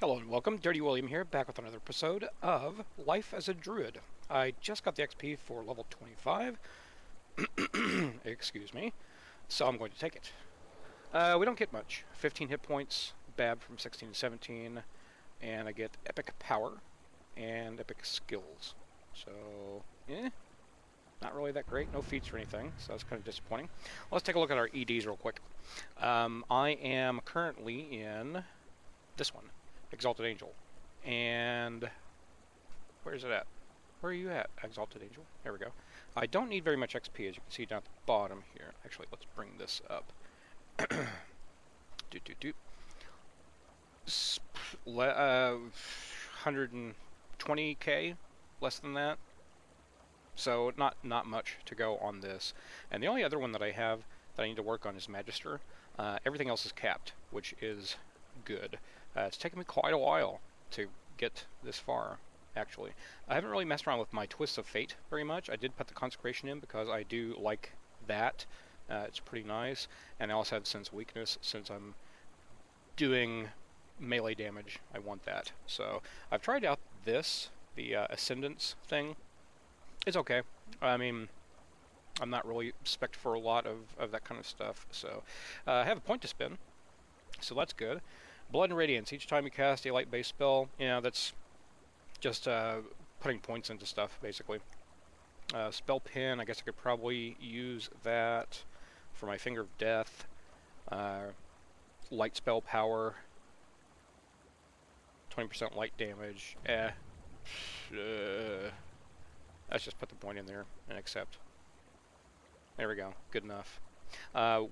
Hello and welcome, Dirty William here, back with another episode of Life as a Druid. I just got the XP for level 25, excuse me, so I'm going to take it. We don't get much. 15 hit points, Bab from 16 to 17, and I get Epic Power and Epic Skills. So, not really that great, no feats or anything, so that's kind of disappointing. Let's take a look at our EDs real quick. I am currently in this one. Exalted Angel. And where is it at? Where are you at, Exalted Angel? There we go. I don't need very much XP, as you can see down at the bottom here. Actually, let's bring this up. 120k, less than that. So not much to go on this. And the only other one that I have that I need to work on is Magister. Everything else is capped, which is good. It's taken me quite a while to get this far, actually. I haven't really messed around with my Twists of Fate very much. I did put the Consecration in because I do like that. It's pretty nice. And I also have Sense of Weakness since I'm doing melee damage. I want that. So I've tried out this, the Ascendance thing. It's okay. I mean, I'm not really spec'd for a lot of that kind of stuff. So I have a point to spend, so that's good. Blood and Radiance. Each time you cast a light-based spell, that's just putting points into stuff, basically. Spell Pin, I guess I could probably use that for my Finger of Death. Light Spell Power. 20% light damage. Let's just put the point in there and accept. There we go. Good enough.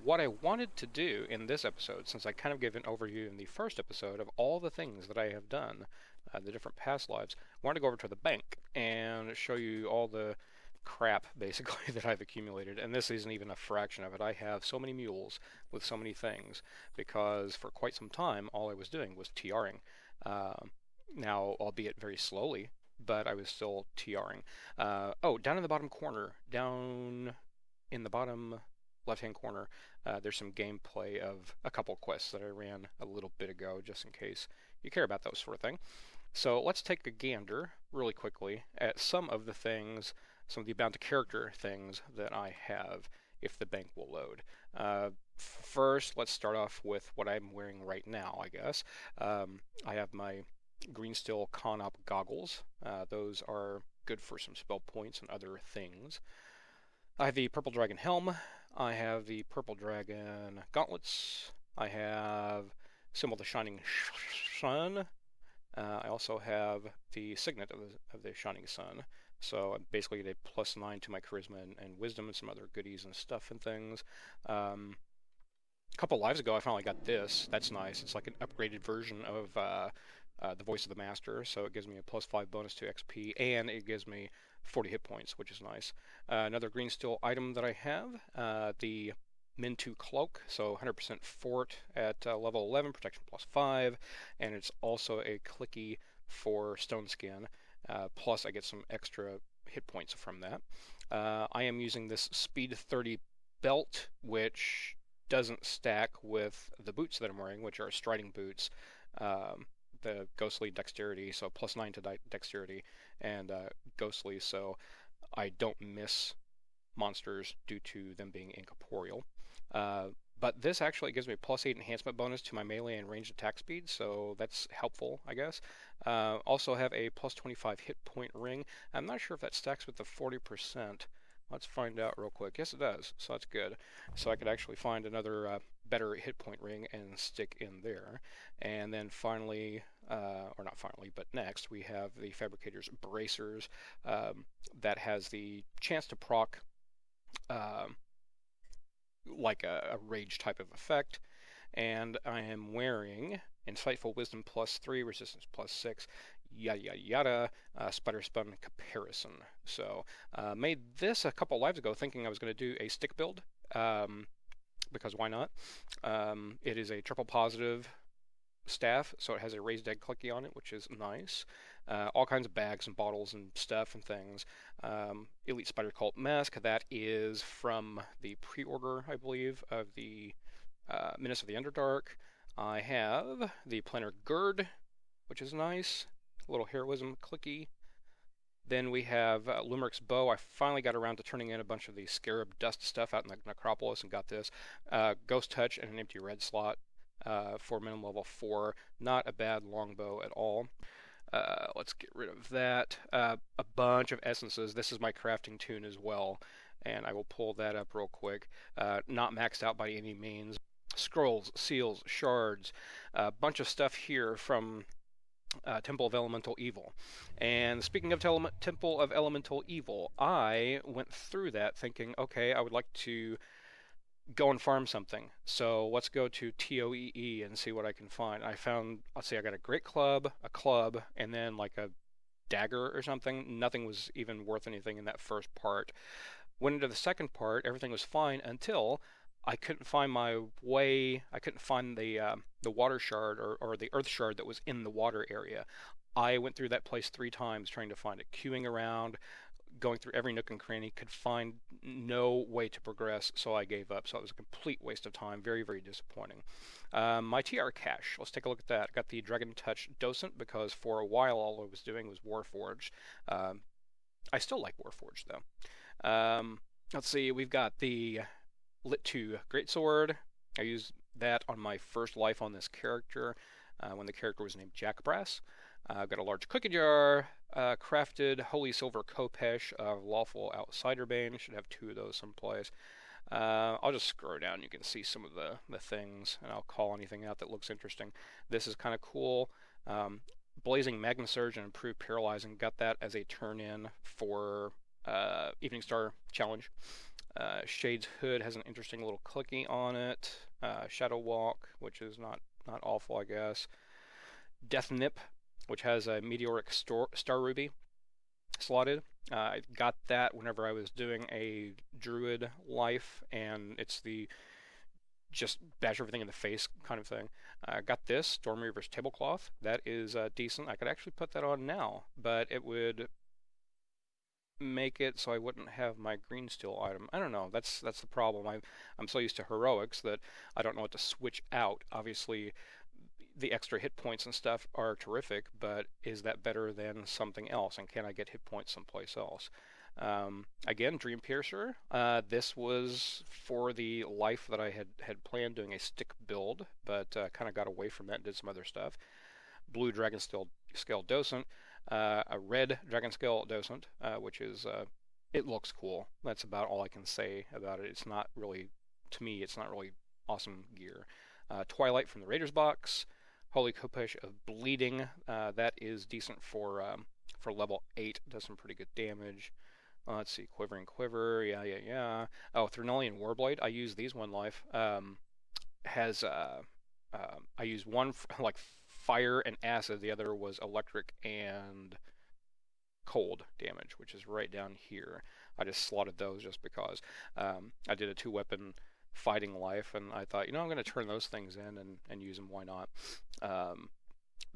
What I wanted to do in this episode, since I kind of gave an overview in the first episode of all the things that I have done, the different past lives, I wanted to go over to the bank and show you all the crap, basically, that I've accumulated. And this isn't even a fraction of it. I have so many mules with so many things, because for quite some time, all I was doing was TRing. Now, albeit very slowly, but I was still TRing. Oh, down in the bottom corner, down in the bottom left-hand corner, there's some gameplay of a couple quests that I ran a little bit ago, just in case you care about those sort of thing. So let's take a gander really quickly at some of the things, some of the bound to character things that I have, if the bank will load. First, let's start off with what I'm wearing right now, I guess. I have my Green Steel Con-Op goggles. Those are good for some spell points and other things. I have the Purple Dragon Helm. I have the Purple Dragon Gauntlets. I have Symbol of the Shining Sun. I also have the Signet of the Shining Sun. So I basically get a +9 to my Charisma and Wisdom and some other goodies and stuff and things. A couple lives ago, I finally got this. That's nice. It's like an upgraded version of the Voice of the Master, so it gives me a +5 bonus to XP, and it gives me 40 hit points, which is nice. Another Green Steel item that I have, the Min2 Cloak, so 100% fort at level 11, protection +5, and it's also a clicky for Stone Skin, plus I get some extra hit points from that. I am using this Speed 30 belt, which doesn't stack with the boots that I'm wearing, which are Striding boots. The Ghostly Dexterity, so +9 to Dexterity, and Ghostly, so I don't miss monsters due to them being incorporeal. But this actually gives me a +8 enhancement bonus to my melee and ranged attack speed, so that's helpful, I guess. Also have a +25 hit point ring. I'm not sure if that stacks with the 40%. Let's find out real quick. Yes, it does, so that's good. So I could actually find another better hit point ring and stick in there. And then finally, or not finally, but next, we have the Fabricator's Bracers that has the chance to proc like a rage type of effect. And I am wearing Insightful Wisdom +3, Resistance +6, yada yada yada, Spider Spun Comparison. So made this a couple lives ago thinking I was going to do a stick build, because why not? It is a triple positive staff, so it has a raised egg clicky on it, which is nice. All kinds of bags and bottles and stuff and things. Elite Spider Cult Mask, that is from the pre-order, I believe, of the Menace of the Underdark. I have the Planar Gird, which is nice. A little heroism clicky. Then we have Lumeric's Bow. I finally got around to turning in a bunch of the Scarab Dust stuff out in the Necropolis and got this. Ghost Touch and an empty red slot for minimum level 4. Not a bad longbow at all. Let's get rid of that. A bunch of essences. This is my crafting tune as well, and I will pull that up real quick. Not maxed out by any means. Scrolls, seals, shards, a bunch of stuff here from Temple of Elemental Evil. And speaking of Temple of Elemental Evil, I went through that thinking, okay, I would like to go and farm something. So let's go to TOEE and see what I can find. I found, let's see, I got a great club, a club, and then like a dagger or something. Nothing was even worth anything in that first part. Went into the second part, everything was fine until I couldn't find my way. I couldn't find the water shard or the earth shard that was in the water area. I went through that place 3 times trying to find it, queuing around, going through every nook and cranny, could find no way to progress, so I gave up. So it was a complete waste of time. Very, very disappointing. My TR cache, let's take a look at that. I got the Dragon Touch Docent because for a while all I was doing was Warforged. I still like Warforged though. Let's see, we've got the Lit 2 Greatsword. I used that on my first life on this character when the character was named Jack Brass. I've got a large cookie jar, crafted Holy Silver Kopesh of Lawful Outsider Bane. Should have 2 of those someplace. I'll just scroll down. You can see some of the things, and I'll call anything out that looks interesting. This is kind of cool. Blazing Magma Surge and Improved Paralyzing. Got that as a turn-in for Evening Star Challenge. Shade's Hood has an interesting little clicky on it. Shadow Walk, which is not awful, I guess. Death Nip, which has a Meteoric Star Ruby slotted. I got that whenever I was doing a Druid life, and it's the just bash everything in the face kind of thing. I got this, Stormreaver's Tablecloth. That is decent. I could actually put that on now, but it would make it so I wouldn't have my green steel item. I don't know. That's the problem. I'm so used to heroics that I don't know what to switch out. Obviously, the extra hit points and stuff are terrific, but is that better than something else? And can I get hit points someplace else? Again, Dream Piercer. This was for the life that I had planned doing a stick build, but kind of got away from that and did some other stuff. Blue Dragon Scale Docent. A red Dragon Scale Docent, which is, it looks cool. That's about all I can say about it. It's not really, to me, it's not really awesome gear. Twilight from the Raiders box. Holy Kopesh of Bleeding. That is decent for level 8. Does some pretty good damage. Let's see, Quivering Quiver. Yeah. Oh, Threnalian Warblade. I use these one life. Has I use one like fire and acid. The other was electric and cold damage, which is right down here. I just slotted those just because. I did a 2-weapon fighting life, and I thought, I'm going to turn those things in and use them. Why not?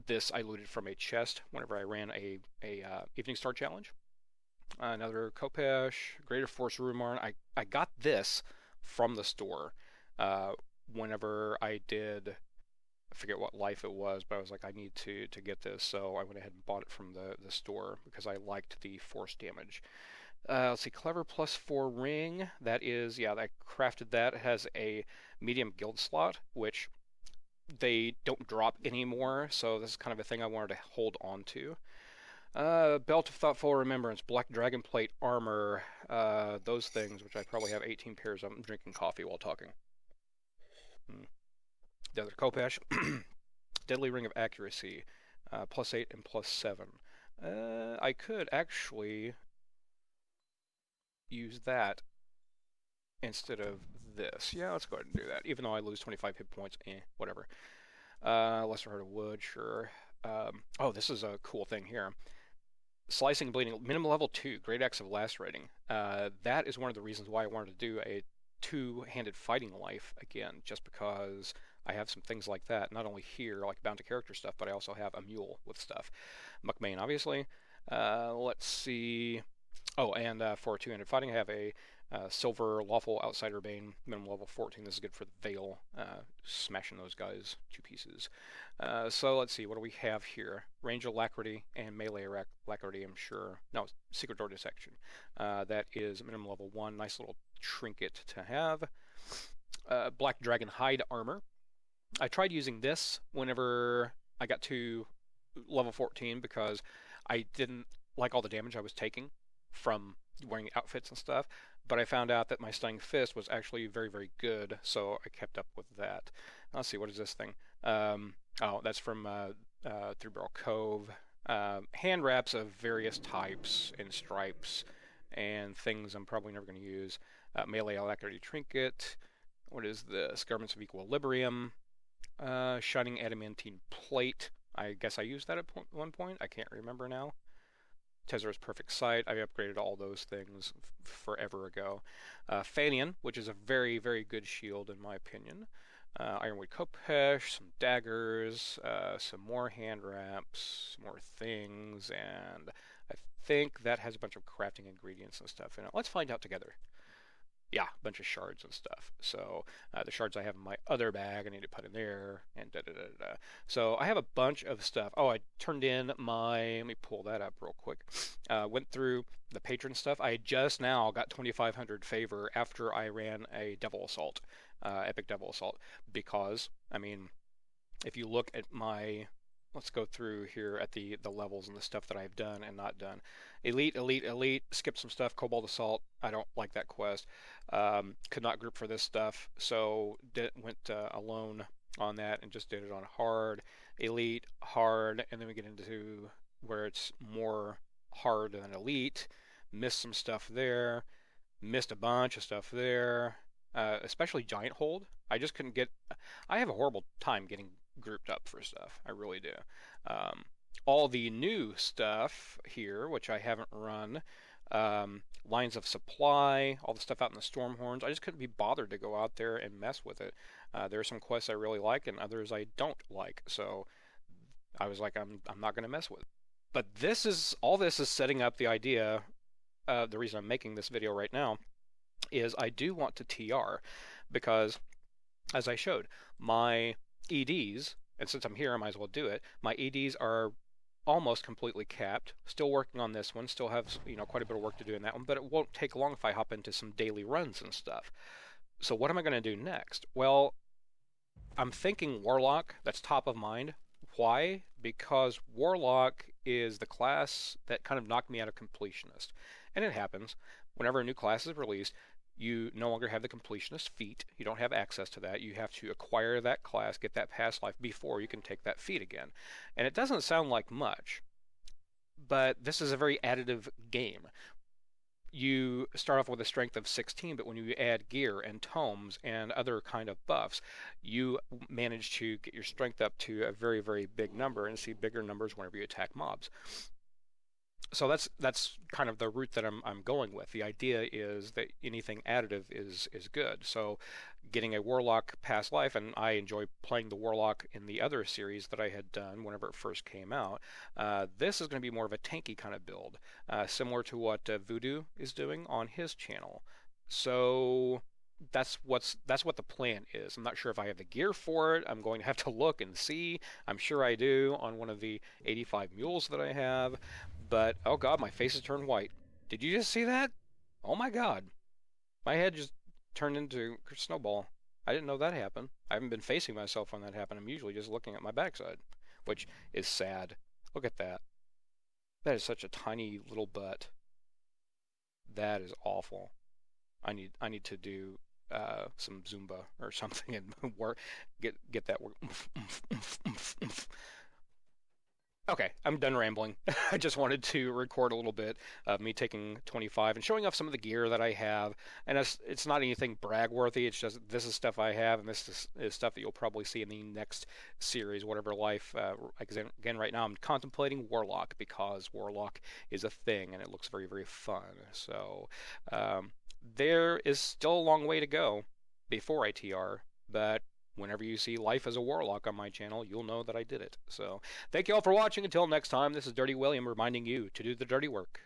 This I looted from a chest whenever I ran a Evening Star challenge. Another Kopesh, Greater Force Rumarn. I got this from the store whenever I did, I forget what life it was, but I was like, I need to get this, so I went ahead and bought it from the store because I liked the force damage. Let's see, Clever +4 ring. That is, I crafted that. It has a medium guild slot, which they don't drop anymore, so this is kind of a thing I wanted to hold on to. Belt of Thoughtful Remembrance, Black Dragon Plate Armor, those things, which I probably have 18 pairs of. I'm drinking coffee while talking. The other Kopesh, Deadly Ring of Accuracy, +8 and +7. I could actually use that instead of this. Yeah, let's go ahead and do that. Even though I lose 25 hit points, whatever. Lesser Heart of Wood, sure. Oh, this is a cool thing here. Slicing and Bleeding, minimum level 2, Great Axe of Lacerating. That is one of the reasons why I wanted to do a 2-handed fighting life again, just because I have some things like that, not only here, like bound to character stuff, but I also have a mule with stuff. Muckbane, obviously. Let's see. Oh, and for 2-handed fighting, I have a Silver, Lawful Outsider Bane, minimum level 14. This is good for the Veil, smashing those guys 2 pieces. So let's see, what do we have here? Range Alacrity and Melee Alacrity, I'm sure. No, Secret Door Detection. That is minimum level 1. Nice little trinket to have. Black Dragon Hide Armor. I tried using this whenever I got to level 14 because I didn't like all the damage I was taking from wearing outfits and stuff, but I found out that my Stunning Fist was actually very, very good, so I kept up with that. Let's see, what is this thing? Oh, that's from Three Barrel Cove. Hand wraps of various types and stripes and things I'm probably never going to use. Melee Alacrity Trinket. What is this? Garments of Equilibrium. Shining Adamantine Plate. I guess I used that at one point. I can't remember now. Tezzera's Perfect Sight. I upgraded all those things forever ago. Fanion, which is a very, very good shield in my opinion. Ironwood Kopesh, some daggers, some more hand wraps, some more things, and I think that has a bunch of crafting ingredients and stuff in it. Let's find out together. Yeah, a bunch of shards and stuff. So the shards I have in my other bag, I need to put in there, and da da da da. So I have a bunch of stuff. Oh, I turned in my. Let me pull that up real quick. Went through the patron stuff. I just now got 2,500 favor after I ran a Devil Assault, Epic Devil Assault, because I mean, if you look at my. Let's go through here at the levels and the stuff that I've done and not done. Elite, Elite, Elite. Skip some stuff. Cobalt Assault. I don't like that quest. Could not group for this stuff, so went alone on that and just did it on hard, elite, hard, and then we get into where it's more hard than elite. Missed some stuff there. Missed a bunch of stuff there. Especially Giant Hold. I just couldn't get. I have a horrible time getting grouped up for stuff. I really do. All the new stuff here, which I haven't run, lines of supply, all the stuff out in the Stormhorns, I just couldn't be bothered to go out there and mess with it. There are some quests I really like and others I don't like, so I was like, I'm not going to mess with it. But all this is setting up the idea, the reason I'm making this video right now, is I do want to TR, because, as I showed, my EDs, and since I'm here, I might as well do it. My EDs are almost completely capped. Still working on this one. Still have quite a bit of work to do in that one, but it won't take long if I hop into some daily runs and stuff. So what am I going to do next? Well, I'm thinking Warlock. That's top of mind. Why? Because Warlock is the class that kind of knocked me out of Completionist. And it happens. Whenever a new class is released, you no longer have the completionist feat. You don't have access to that. You have to acquire that class, get that past life before you can take that feat again. And it doesn't sound like much, but this is a very additive game. You start off with a strength of 16, but when you add gear and tomes and other kind of buffs, you manage to get your strength up to a very, very big number and see bigger numbers whenever you attack mobs. So that's kind of the route that I'm going with. The idea is that anything additive is good. So getting a Warlock past life, and I enjoy playing the Warlock in the other series that I had done whenever it first came out. This is going to be more of a tanky kind of build, similar to what Voodoo is doing on his channel. So that's what the plan is. I'm not sure if I have the gear for it. I'm going to have to look and see. I'm sure I do on one of the 85 mules that I have. But, oh god, my face has turned white. Did you just see that? Oh my god. My head just turned into a snowball. I didn't know that happened. I haven't been facing myself when that happened. I'm usually just looking at my backside, which is sad. Look at that. That is such a tiny little butt. That is awful. I need to do some Zumba or something and work get that work. Okay, I'm done rambling. I just wanted to record a little bit of me taking 25 and showing off some of the gear that I have. And it's not anything brag-worthy. It's just this is stuff I have, and this is stuff that you'll probably see in the next series, whatever life. Again, right now I'm contemplating Warlock because Warlock is a thing, and it looks very, very fun. So there is still a long way to go before I TR, but whenever you see life as a Warlock on my channel, you'll know that I did it. So, thank you all for watching. Until next time, this is Dirty William reminding you to do the dirty work.